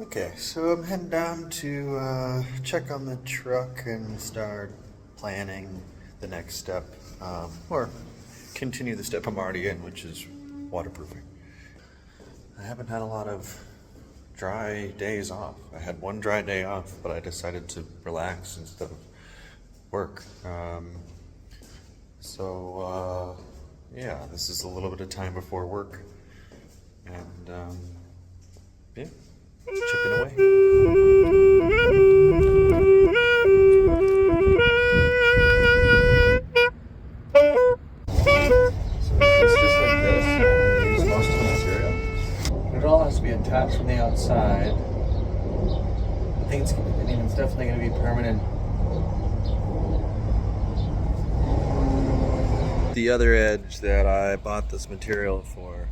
Okay, so I'm heading down to check on the truck and start planning the next step, or continue the step I'm already in, which is waterproofing. I haven't had a lot of dry days off. I had one dry day off, but I decided to relax instead of work. Yeah, this is a little bit of time before work, and yeah, chipping away. So it's just like this. I use most of the material. It all has to be attached from the outside. I think it's definitely going to be permanent. The other edge that I bought this material for,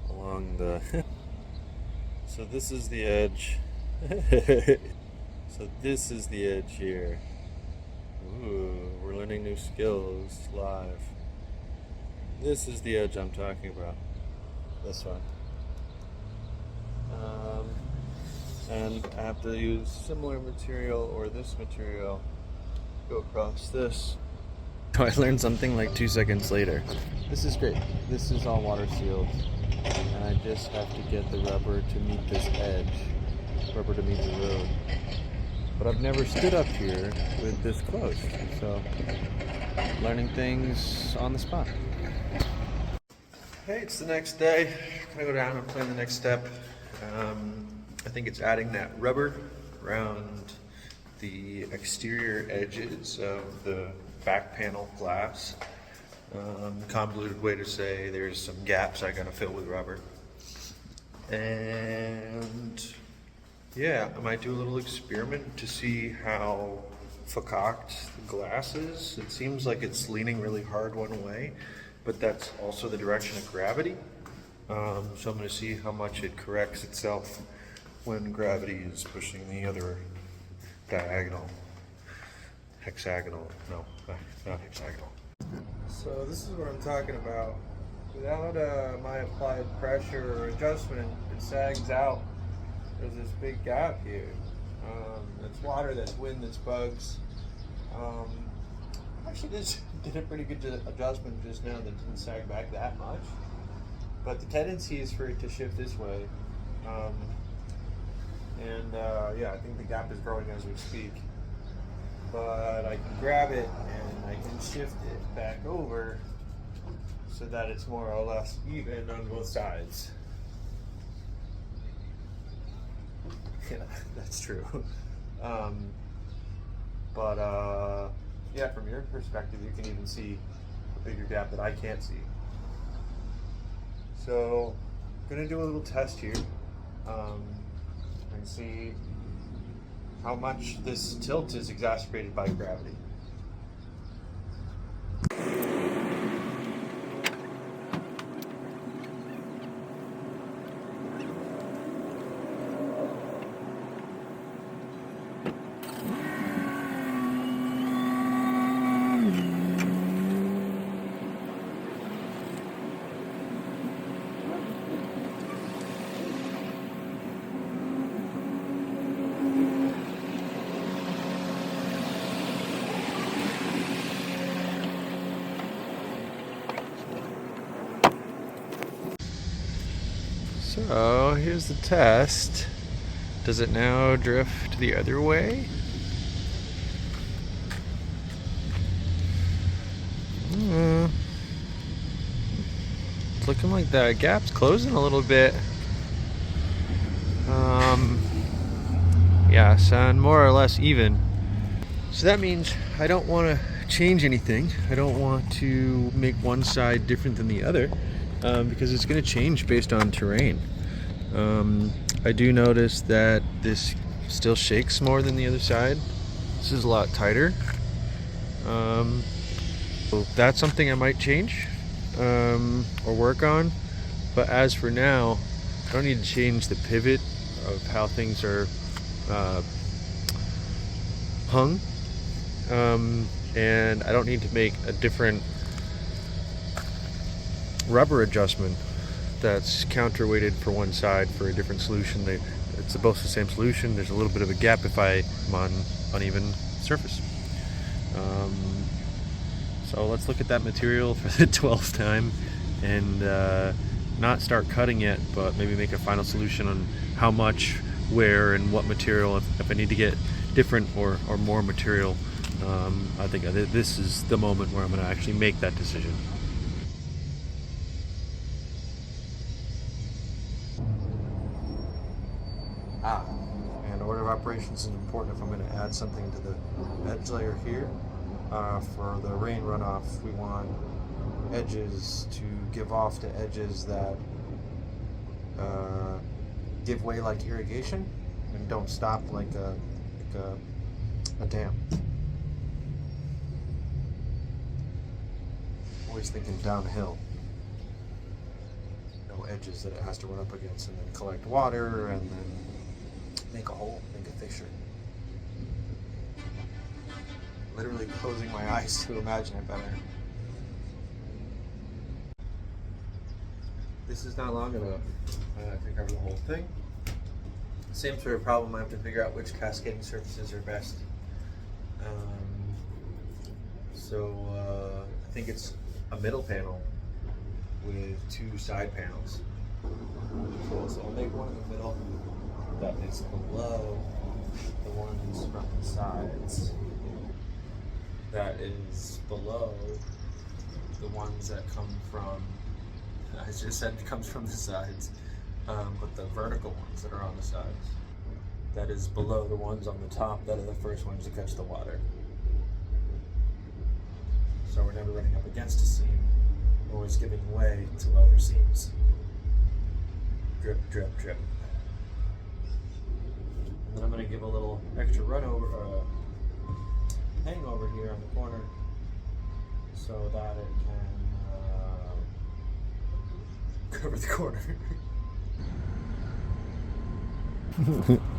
along the so this is the edge. So this is the edge here. Ooh, we're learning new skills live. This is the edge I'm talking about. This one. And I have to use similar material or this material to go across this. I learned something like 2 seconds later. This is great. This is all water sealed. And I just have to get the rubber to meet this edge. Rubber to meet the road. But I've never stood up here with this close. So, learning things on the spot. Hey, it's the next day. I'm gonna go down and plan the next step. I think it's adding that rubber around the exterior edges of the back panel glass. Convoluted way to say there's some gaps I gotta fill with rubber. And yeah, I might do a little experiment to see how fakaked the glass is. It seems like it's leaning really hard one way, but that's also the direction of gravity. So I'm gonna see how much it corrects itself when gravity is pushing the other diagonal. Hexagonal, no, not hexagonal. So this is what I'm talking about. Without my applied pressure or adjustment, it sags out. There's this big gap here. That's water, that's wind, that's bugs. Actually did a pretty good adjustment just now that didn't sag back that much. But the tendency is for it to shift this way. Yeah, I think the gap is growing as we speak. But I can grab it and I can shift it back over so that it's more or less even on both sides. Yeah, that's true. Yeah, from your perspective, you can even see a bigger gap that I can't see. So, I'm gonna do a little test here and see how much this tilt is exacerbated by gravity. So here's the test. Does it now drift the other way? It's looking like the gap's closing a little bit. Yeah, sound more or less even. So that means I don't want to change anything. I don't want to make one side different than the other. Because it's going to change based on terrain. I do notice that this still shakes more than the other side. This is a lot tighter. So that's something I might change or work on. But as for now, I don't need to change the pivot of how things are hung. And I don't need to make a different rubber adjustment that's counterweighted for one side for a different solution. It's both the same solution. There's a little bit of a gap if I'm on uneven surface. So let's look at that material for the 12th time and not start cutting it, but maybe make a final solution on how much, where, and what material, if I need to get different or more material. I think this is the moment where I'm going to actually make that decision. And order of operations is important if I'm going to add something to the edge layer here. For the rain runoff, we want edges to give off to edges that give way like irrigation and don't stop like a dam. Always thinking downhill. No edges that it has to run up against and then collect water and then make a hole, make a fissure. Literally closing my eyes to imagine it better. This is not long enough to cover the whole thing. Same sort of problem, I have to figure out which cascading surfaces are best. I think it's a middle panel with 2 side panels. Cool, so I'll make one in the middle that is below the ones from the sides. That is below the ones that come from, I just said it comes from the sides, but the vertical ones that are on the sides. That is below the ones on the top that are the first ones to catch the water. So we're never running up against a seam, we're always giving way to other seams. Drip, drip, drip. And then I'm going to give a little extra run over, hang over here on the corner so that it can cover the corner.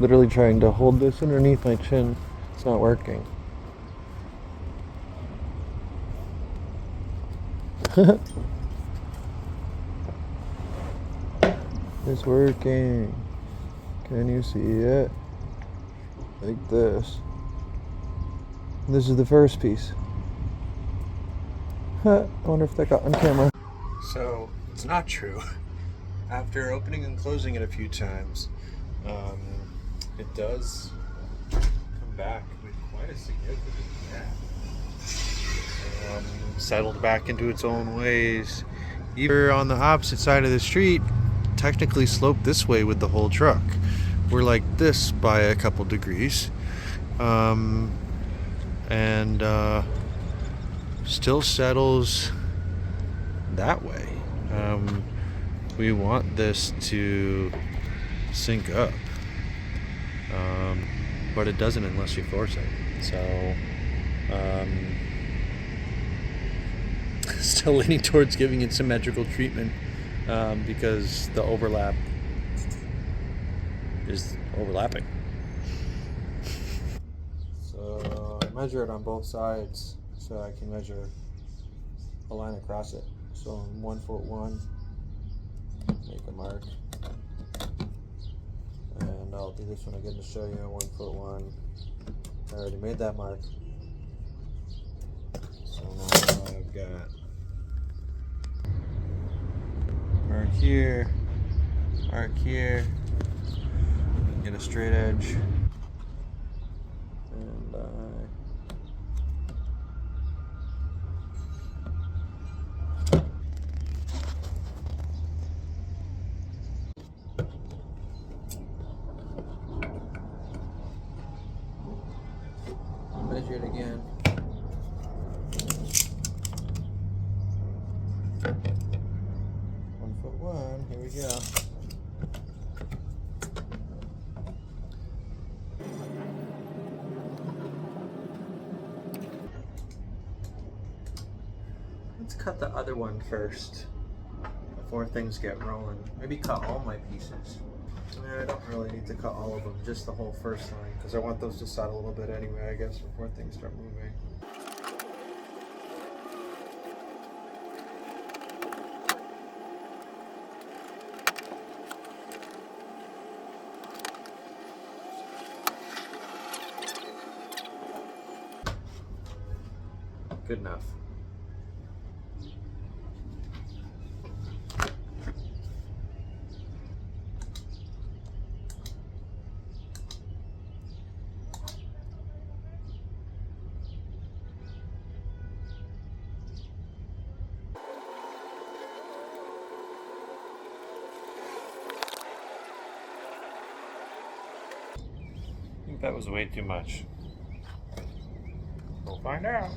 Literally trying to hold this underneath my chin. It's not working. It's working. Can you see it? Like this. This is the first piece. I wonder if that got on camera. So, it's not true. After opening and closing it a few times, it does come back with quite a significant gap. Settled back into its own ways. Either on the opposite side of the street, technically sloped this way with the whole truck. We're like this by a couple degrees. And still settles that way. We want this to sink up, but it doesn't unless you force it. So still leaning towards giving it symmetrical treatment, because the overlap is overlapping. So I measure it on both sides so I can measure a line across it. So in 1 foot 1, make a mark, and I'll do this one again to show you in 1 foot 1. I already made that mark. So now I've got mark here, get a straight edge, and measure it again. 1 foot 1, here we go. Let's cut the other one first before things get rolling. Maybe cut all my pieces. I don't really need to cut all of them, just the whole first line, because I want those to settle a little bit anyway, I guess, before things start moving. Good enough. I think that was way too much. We'll find out.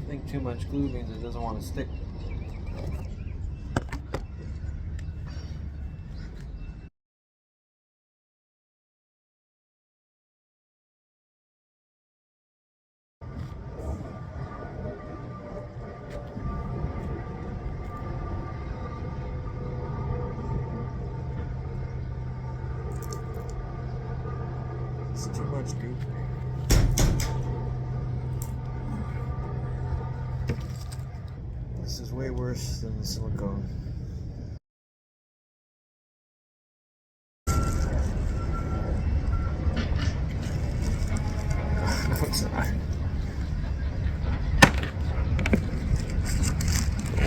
I think too much glue means it doesn't want to stick. It's too much glue. This is way worse than the silicone. No, it's not.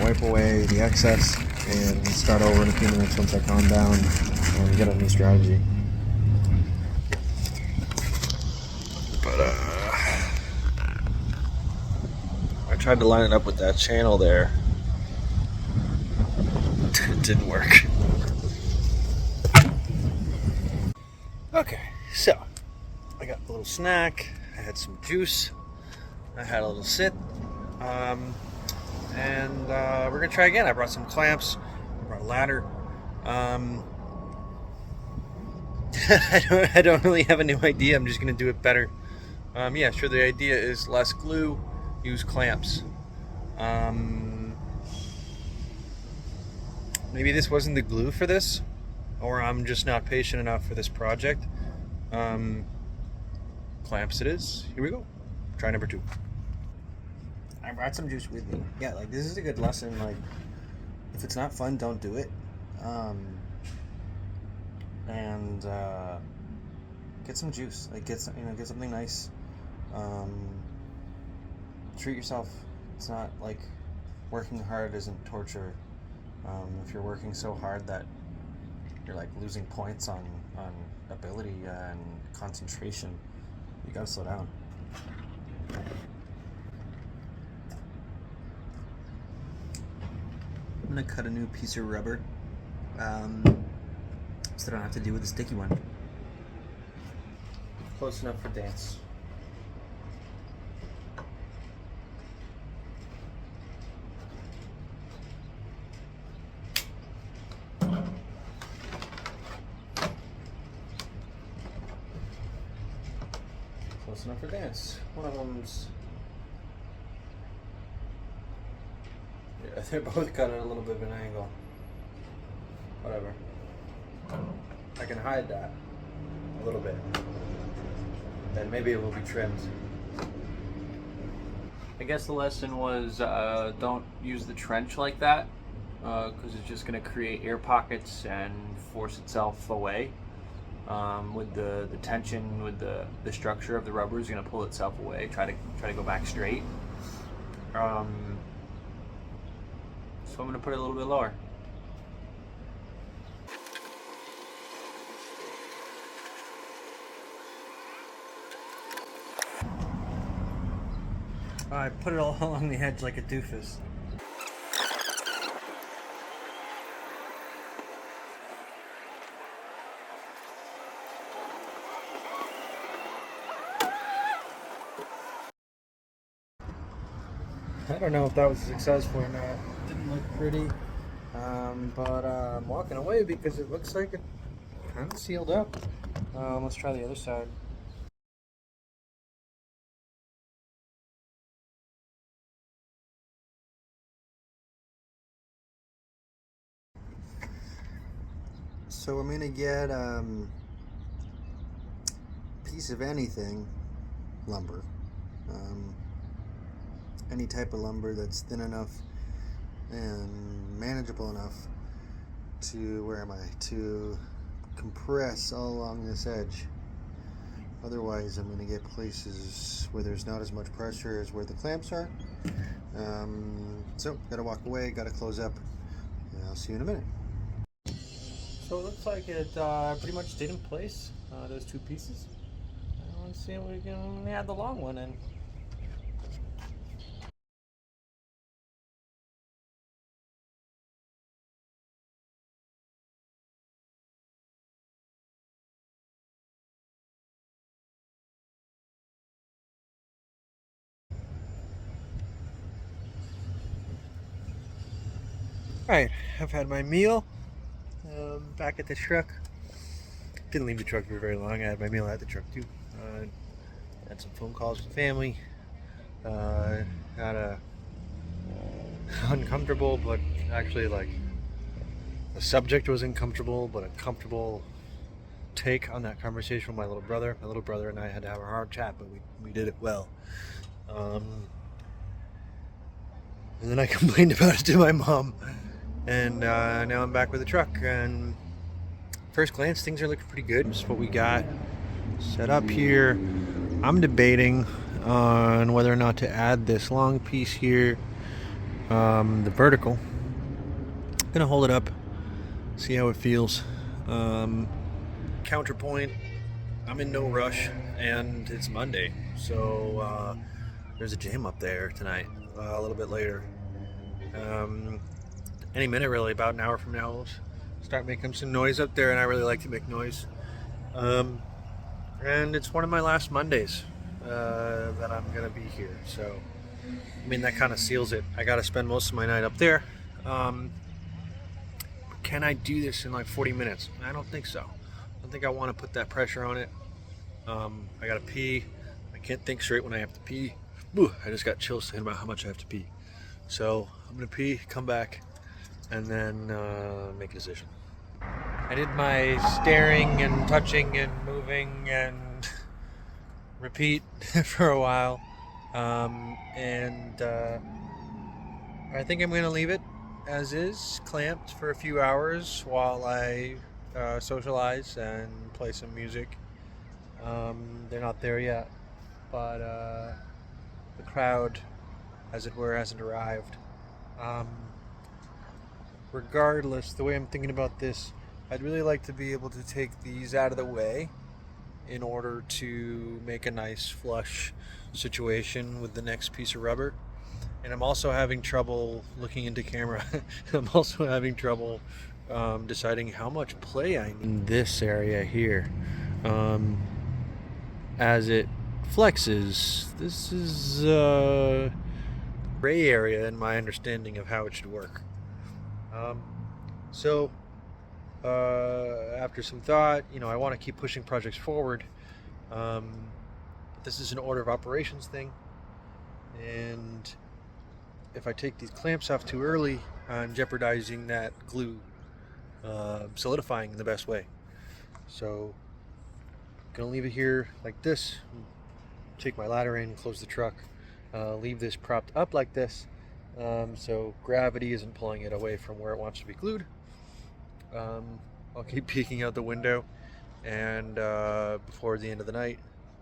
Wipe away the excess and start over in a few minutes once I calm down and get a new strategy. But I tried to line it up with that channel there. It didn't work. Okay, so I got a little snack. I had some juice. I had a little sit. And we're gonna try again. I brought some clamps. I brought a ladder. I don't really have a new idea. I'm just gonna do it better. Yeah, sure. The idea is less glue, use clamps. Maybe this wasn't the glue for this, or I'm just not patient enough for this project. Clamps it is. Here we go. Try number 2. I brought some juice with me. Yeah, like this is a good lesson. Like, if it's not fun, don't do it. And get some juice. Like get something nice. Treat yourself. It's not like working hard isn't torture. If you're working so hard that you're like losing points on ability and concentration, you gotta slow down. I'm gonna cut a new piece of rubber so I don't have to deal with the sticky one. Close enough for dance. Close enough for dance. One of them's... yeah, they're both cut at a little bit of an angle. Whatever. I can hide that a little bit. Then maybe it will be trimmed. I guess the lesson was don't use the trench like that because it's just going to create air pockets and force itself away. With the tension, with the structure of the rubber is going to pull itself away. Try to go back straight. So I'm going to put it a little bit lower. I put it all along the edge like a doofus. I don't know if that was successful or not. It didn't look pretty. But I'm walking away because it looks like it kind of sealed up. Let's try the other side. So I'm gonna get piece of anything lumber, any type of lumber that's thin enough and manageable enough to, where am I, to compress all along this edge. Otherwise I'm going to get places where there's not as much pressure as where the clamps are. So gotta walk away, gotta close up, and I'll see you in a minute. So it looks like it pretty much stayed in place, those two pieces. Let's see if we can add the long one in. Alright, I've had my meal. Back at the truck. Didn't leave the truck for very long. I had my meal at the truck too. Had some phone calls with family. Had a uncomfortable, but actually like the subject was uncomfortable, but a comfortable take on that conversation with my little brother. My little brother and I had to have a hard chat, but we did it well. And then I complained about it to my mom. And now I'm back with the truck. And first glance, things are looking pretty good. This is what we got set up here. I'm debating on whether or not to add this long piece here, the vertical. Gonna hold it up, see how it feels. Counterpoint, I'm in no rush, and it's Monday, so there's a jam up there tonight, a little bit later. Any minute really, about an hour from now, we'll start making some noise up there, and I really like to make noise. And it's one of my last Mondays that I'm gonna be here, so I mean that kind of seals it. I gotta spend most of my night up there. Can I do this in like 40 minutes? I don't think so. I don't think I want to put that pressure on it. I gotta pee. I can't think straight when I have to pee. I just got chills thinking about how much I have to pee. So I'm gonna pee, come back, and then make a decision. I did my staring and touching and moving and repeat for a while, and I think I'm gonna leave it as is, clamped for a few hours while I socialize and play some music. They're not there yet, but the crowd, as it were, hasn't arrived. Regardless, the way I'm thinking about this, I'd really like to be able to take these out of the way in order to make a nice flush situation with the next piece of rubber. And I'm also having trouble looking into camera. I'm also having trouble deciding how much play I need in this area here. As it flexes, this is a gray area in my understanding of how it should work. So after some thought, I want to keep pushing projects forward. This is an order of operations thing, and if I take these clamps off too early, I'm jeopardizing that glue solidifying in the best way. So I'm gonna leave it here like this, take my ladder in, close the truck, leave this propped up like this, so gravity isn't pulling it away from where it wants to be glued. I'll keep peeking out the window, and before the end of the night,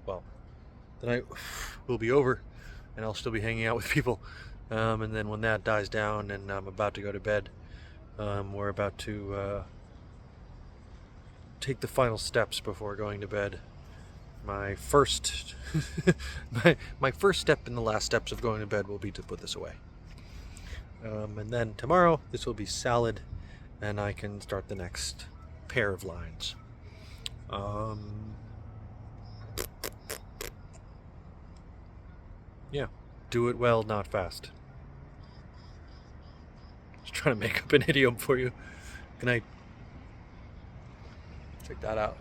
well, the night will be over and I'll still be hanging out with people. And then when that dies down and I'm about to go to bed, we're about to take the final steps before going to bed. My first my first step in the last steps of going to bed will be to put this away. And then tomorrow this will be salad and I can start the next pair of lines. Yeah, do it well, not fast. Just trying to make up an idiom for you. Good night. Check that out.